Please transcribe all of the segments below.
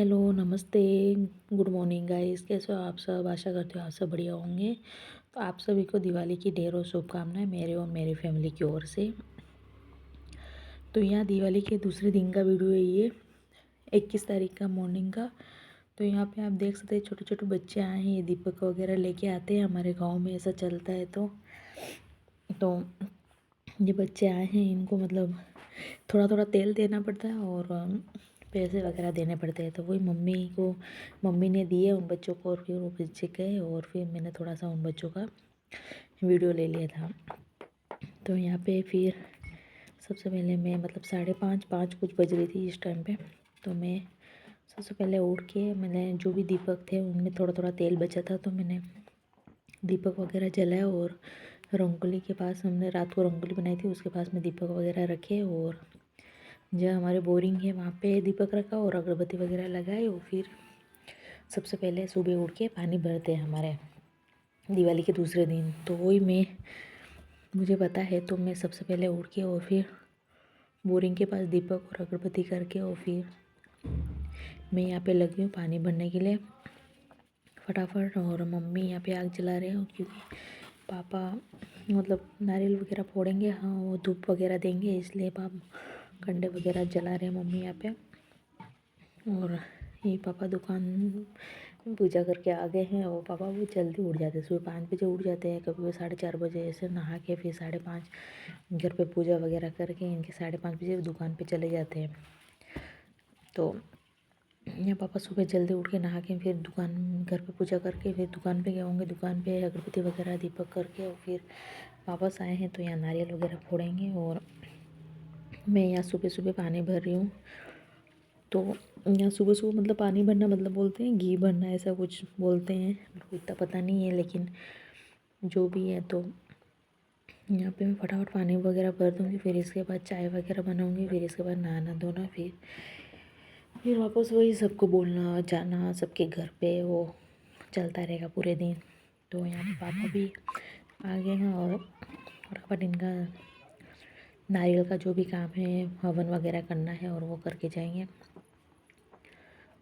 Hello, नमस्ते, good morning guys. कैसे हो आप सब? आशा करती हूँ आप सब बढ़िया होंगे। तो आप सभी को दिवाली की ढेरों शुभकामनाएं मेरे और मेरी फैमिली की ओर से। तो यहाँ दिवाली के दूसरे दिन का वीडियो है ये, 21 तारीख का मॉर्निंग का। तो यहाँ पे आप देख सकते हैं छोटे छोटे बच्चे आए हैं, ये दीपक वगैरह लेके आते हैं, हमारे गाँव में ऐसा चलता है। तो ये बच्चे आए हैं, इनको मतलब थोड़ा थोड़ा तेल देना पड़ता है और पैसे वगैरह देने पड़ते हैं। तो वही मम्मी ने दिए उन बच्चों को, और फिर वो बच्चे गए और फिर मैंने थोड़ा सा उन बच्चों का वीडियो ले लिया था। तो यहाँ पे फिर सबसे पहले मैं मतलब 5:30 कुछ बज रही थी इस टाइम पे। तो मैं सबसे पहले उठ के मैंने जो भी दीपक थे उनमें थोड़ा थोड़ा तेल बचा था, तो मैंने दीपक वगैरह जलाया और रंगोली के पास, हमने रात को रंगोली बनाई थी, उसके पास में दीपक वगैरह रखे और जहाँ हमारे बोरिंग है वहाँ पे दीपक रखा और अगरबत्ती वगैरह लगाए। और फिर सबसे पहले सुबह उठ के पानी भरते हैं हमारे दिवाली के दूसरे दिन। तो वही मुझे पता है, तो मैं सबसे पहले उठ के और फिर बोरिंग के पास दीपक और अगरबत्ती करके और फिर मैं यहाँ पे लगी हूँ पानी भरने के लिए फटाफट। और मम्मी यहाँ पे आग जला रहे हैं क्योंकि पापा मतलब नारियल वगैरह फोड़ेंगे, हाँ वो धूप वगैरह देंगे, इसलिए पापा कंडे वगैरह जला रहे हैं मम्मी यहाँ पे। और ये पापा दुकान पूजा करके आ गए हैं। और पापा वो जल्दी उठ जाते हैं, सुबह 5 बजे उठ जाते हैं, कभी वो 4:30 बजे ऐसे नहा के फिर 5:30 घर पे पूजा वगैरह करके इनके 5:30 बजे दुकान पे चले जाते हैं। तो यहाँ पापा सुबह जल्दी उठ के नहा के फिर दुकान घर पे पूजा करके फिर दुकान पे गए होंगे, दुकान पे अगरबत्ती वगैरह दीपक करके और फिर वापस आए हैं। तो यहाँ नारियल वगैरह फोड़ेंगे और मैं यहाँ सुबह सुबह पानी भर रही हूँ। तो यहाँ सुबह सुबह मतलब पानी भरना मतलब बोलते हैं घी भरना, ऐसा कुछ बोलते हैं, मेरे को इतना पता नहीं है, लेकिन जो भी है। तो यहाँ पे मैं फटाफट पानी वगैरह भर दूँगी, फिर इसके बाद चाय वगैरह बनाऊँगी, फिर इसके बाद नहाना धोना, फिर वापस वही सबको बोलना जाना, सबके घर पे वो चलता रहेगा पूरे दिन। तो यहाँ पे पापा भी आ गए हैं और फटाफट इनका नारियल का जो भी काम है हवन वगैरह करना है और वो करके जाएंगे।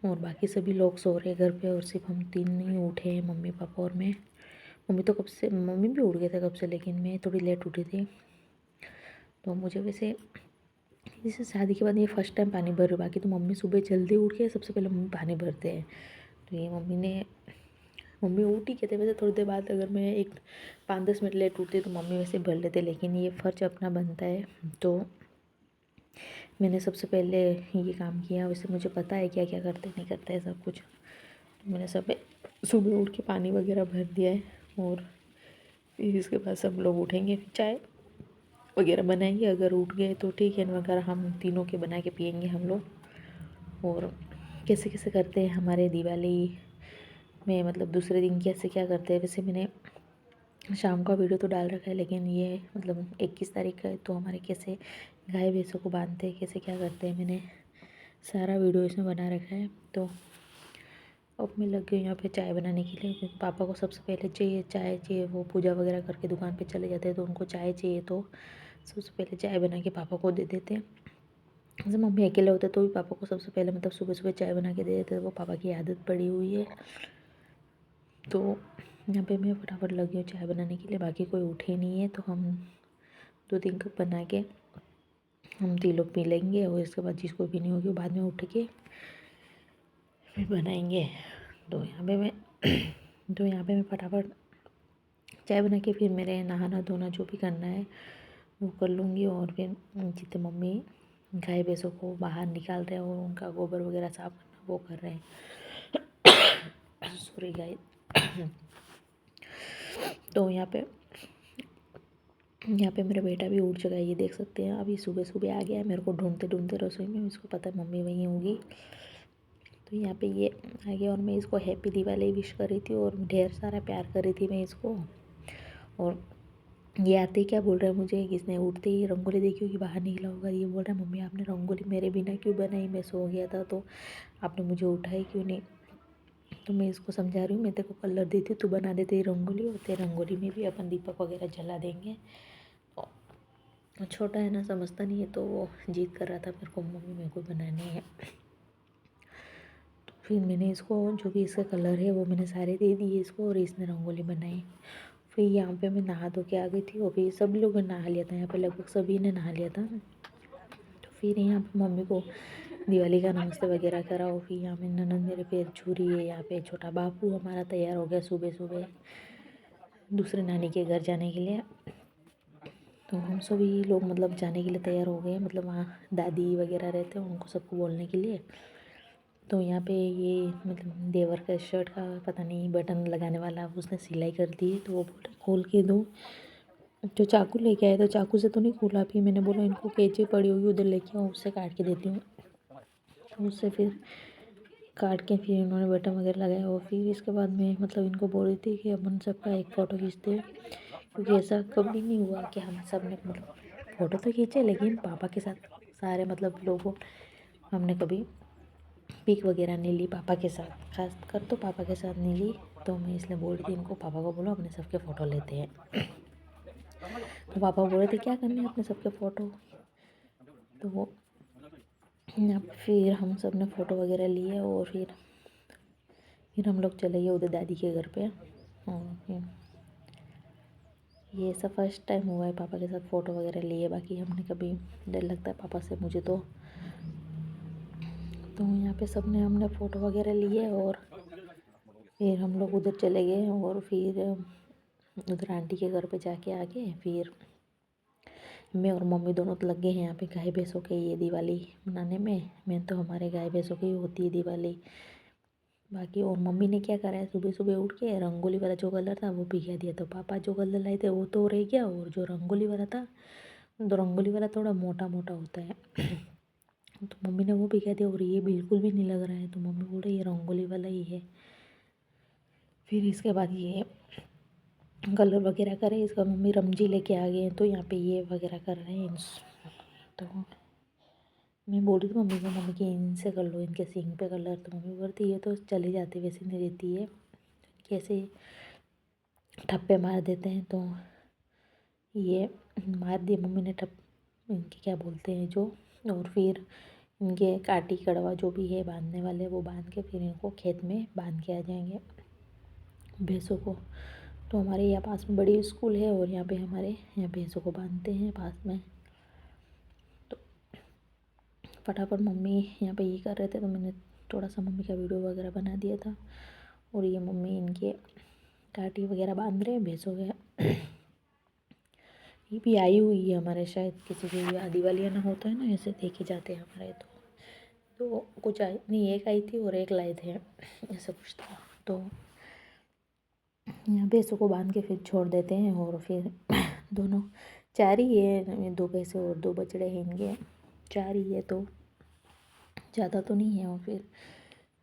और बाकी सभी लोग सो रहे घर पे और सिर्फ हम तीन ही उठे हैं, मम्मी पापा और मैं। मम्मी भी उठ गए थे कब से, लेकिन मैं थोड़ी लेट उठी थी। तो मुझे वैसे जैसे शादी के बाद ये फर्स्ट टाइम पानी भर रही हूँ, बाकी तो मम्मी सुबह जल्दी उठ के सबसे पहले मम्मी पानी भरते हैं। तो ये मम्मी उठ ही गए थे वैसे, थोड़ी देर बाद अगर मैं एक 5-10 मिनट लेट उठती तो मम्मी वैसे भर लेते, लेकिन ये फ़र्ज अपना बनता है तो मैंने सबसे पहले ये काम किया। वैसे मुझे पता है क्या क्या करते नहीं करते है सब कुछ। तो मैंने सब सुबह उठ के पानी वगैरह भर दिया है और फिर इसके बाद सब लोग उठेंगे, फिर चाय वगैरह बनाएंगे, अगर उठ गए तो ठीक है, वगैरह हम तीनों के बना के पियेंगे हम लोग। और कैसे कैसे करते हैं हमारे दिवाली में, मतलब दूसरे दिन कैसे क्या करते हैं। वैसे मैंने शाम का वीडियो तो डाल रखा है, लेकिन ये मतलब 21 तारीख का है, तो हमारे कैसे गाय भैंसों को बांधते हैं, कैसे क्या करते हैं, मैंने सारा वीडियो इसमें बना रखा है। तो अब मैं लग गई यहाँ पे चाय बनाने के लिए, क्योंकि पापा को सबसे पहले चाय चाहिए, वो पूजा वगैरह करके दुकान पे चले जाते हैं तो उनको चाय चाहिए। तो सबसे पहले चाय बना के पापा को दे देते हैं। जैसे मम्मी अकेले होते तो भी पापा को सबसे पहले मतलब सुबह सुबह चाय बना के दे देते, वो पापा की आदत पड़ी हुई है। तो यहाँ पे मैं फटाफट लगी हूँ चाय बनाने के लिए, बाकी कोई उठे नहीं है, तो हम 2-3 कप बना के हम 3 लोग पी लेंगे और इसके बाद जिसको भी नहीं होगी वो बाद में उठ के फिर बनाएंगे। तो यहाँ पे मैं फटाफट चाय बना के फिर मेरे नहाना धोना जो भी करना है वो कर लूँगी। और फिर जितने मम्मी गाय भैंसों को बाहर निकाल रहे हैं और उनका गोबर वगैरह साफ करना वो कर रहे हैं। Sorry guys. तो यहाँ पे मेरा बेटा भी उठ चुका है, ये देख सकते हैं। अभी सुबह सुबह आ गया है मेरे को ढूंढते ढूंढते रसोई में, इसको पता है मम्मी वहीं होगी। तो यहाँ पे ये आ गया और मैं इसको हैप्पी दिवाली विश कर रही थी और ढेर सारा प्यार कर रही थी मैं इसको। और ये आते ही क्या बोल रहा है मुझे, किसने उठते ही रंगोली देखी होगी बाहर निकला होगा, ये बोल रहा है मम्मी आपने रंगोली मेरे बिना क्यों बनाई, मैं सो गया था तो आपने मुझे उठाई क्यों नहीं। तो मैं इसको समझा रही हूँ, मैं तेरे को कलर देती हूँ, तू बना दे तेरी रंगोली, और तेरी रंगोली में भी अपन दीपक वगैरह जला देंगे। और छोटा है ना, समझता नहीं है, तो वो जिद कर रहा था मेरे को मम्मी मेरे को बनानी है। फिर मैंने इसको जो भी इसका कलर है वो मैंने सारे दे दिए इसको, और इसने रंगोली बनाई। फिर यहाँ पे मैं नहा धो के आ गई थी, और फिर सब लोगों ने नहा लिया था, यहाँ पे लगभग सभी ने नहा लिया था। तो फिर यहाँ पे मम्मी को दिवाली का नमस्ते वगैरह करा, और फिर यहाँ पे ननद मेरे पैर छू रही है। यहाँ पे छोटा बापू हमारा तैयार हो गया सुबह सुबह दूसरे नानी के घर जाने के लिए। तो हम सभी लोग मतलब जाने के लिए तैयार हो गए, मतलब वहाँ दादी वगैरह रहते हैं उनको सबको बोलने के लिए। तो यहाँ पे ये मतलब देवर का शर्ट का पता नहीं बटन लगाने वाला उसने सिलाई कर दी है, तो वो बोल खोल के दो। जो चाकू लेके आए तो चाकू से तो नहीं खोला, फिर मैंने बोला इनको कैंची पड़ी होगी उधर लेके आओ, उससे काट के देती हूँ। तो उससे फिर काट के फिर इन्होंने बटन वगैरह लगाया, और फिर इसके बाद मैं मतलब इनको बोल रही थी कि अपन सबका एक फ़ोटो खींचते हैं, क्योंकि ऐसा कभी नहीं हुआ कि हम सब ने मतलब फ़ोटो तो खींचे, लेकिन पापा के साथ सारे मतलब लोगों हमने कभी पिक वगैरह नहीं ली पापा के साथ, खास कर तो पापा के साथ नहीं ली। तो मैं इसलिए बोल रही थी इनको, पापा को बोलो अपने सबके फ़ोटो लेते हैं। तो पापा बोल रहे थे क्या करने अपने सबके फ़ोटो। तो वो फिर हम सब ने फ़ोटो वगैरह लिए, और फिर हम लोग चले गए उधर दादी के घर पे। और फिर ये सब फर्स्ट टाइम हुआ है पापा के साथ फ़ोटो वगैरह लिए, बाकी हमने कभी, डर लगता है पापा से मुझे तो यहाँ पे सब ने हमने फ़ोटो वगैरह लिए, और फिर हम लोग उधर चले गए। और फिर उधर आंटी के घर पे जाके आके फिर मैं और मम्मी दोनों तो लग गए हैं यहाँ पे गाय भैंसों के ये दिवाली मनाने में। मैं तो हमारे गाय भैंसों की होती है दिवाली बाकी। और मम्मी ने क्या करा है, सुबह सुबह उठ के रंगोली वाला जो कलर था वो भिगा दिया। तो पापा जो कलर लाए थे वो तो रह गया, और जो रंगोली वाला था, तो रंगोली वाला थोड़ा मोटा मोटा होता है तो मम्मी ने वो भिगा दिया, और ये बिल्कुल भी नहीं लग रहा है। तो मम्मी बोल रही ये रंगोली वाला ही है। फिर इसके बाद ये कलर वगैरह करे, इसका मम्मी रमजी लेके आ गए हैं, तो यहाँ पे ये वगैरह कर रहे हैं। तो मैं बोल रही थी मम्मी को, मम्मी कि इनसे कर लो, इनके सींग पे कलर। तो मम्मी बोलती है तो चली जाती, वैसे नहीं रहती है, कैसे ठप्पे मार देते हैं। तो ये मार दिए मम्मी ने ठप, इनके क्या बोलते हैं जो। और फिर इनके काटी कड़वा जो भी है बांधने वाले वो बांध के फिर इनको खेत में बांध के आ जाएंगे भैंसों को। तो हमारे यहाँ पास में बड़ी स्कूल है, और यहाँ पे हमारे यहाँ भैंसों को बांधते हैं पास में। तो फटाफट मम्मी यहाँ पे ये कर रहे थे, तो मैंने थोड़ा सा मम्मी का वीडियो वगैरह बना दिया था। और ये मम्मी इनके काटी वगैरह बांध रहे हैं भैंसों के। ये भी आई हुई है हमारे, शायद किसी के यहाँ दिवालिया होता है ना, ऐसे देखे जाते हैं हमारे। तो कुछ आई नहीं, एक आई थी और एक लाए थे ऐसा कुछ था। तो यहाँ भैंसों को बांध के फिर छोड़ देते हैं, और फिर दोनों चार ही है, दो भैंसे और दो बछड़े हैं इनके, चार ही है तो ज़्यादा तो नहीं है। और फिर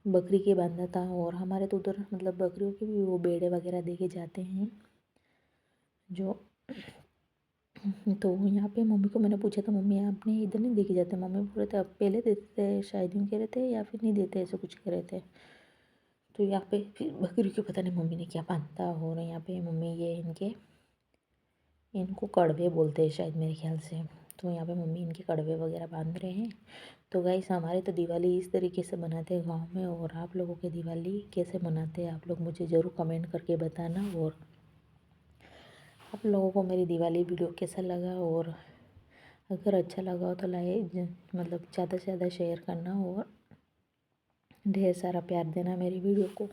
बकरी के बांधा था, और हमारे तो उधर मतलब बकरियों के भी वो बेड़े वगैरह देके जाते हैं जो। तो यहाँ पे मम्मी को मैंने पूछा था, मम्मी आपने इधर नहीं देखे जाते। मम्मी बोल रहे थे अब पहले देते थे शायद, यूँ कह रहे थे, या फिर नहीं देते ऐसे कुछ कह रहे थे। तो यहाँ पे फिर बकरी के पता नहीं मम्मी ने क्या बांधा। और यहाँ पे मम्मी ये इनको कड़वे बोलते हैं शायद मेरे ख्याल से। तो यहाँ पे मम्मी इनके कड़वे वगैरह बांध रहे हैं। तो गाइस हमारे तो दिवाली इस तरीके से मनाते हैं गांव में, और आप लोगों के दिवाली कैसे मनाते हैं आप लोग मुझे ज़रूर कमेंट करके बताना। और आप लोगों को मेरी दिवाली वीडियो कैसा लगा, और अगर अच्छा लगा हो तो लाइक मतलब ज़्यादा से ज़्यादा शेयर करना, और ढेर सारा प्यार देना मेरी वीडियो को।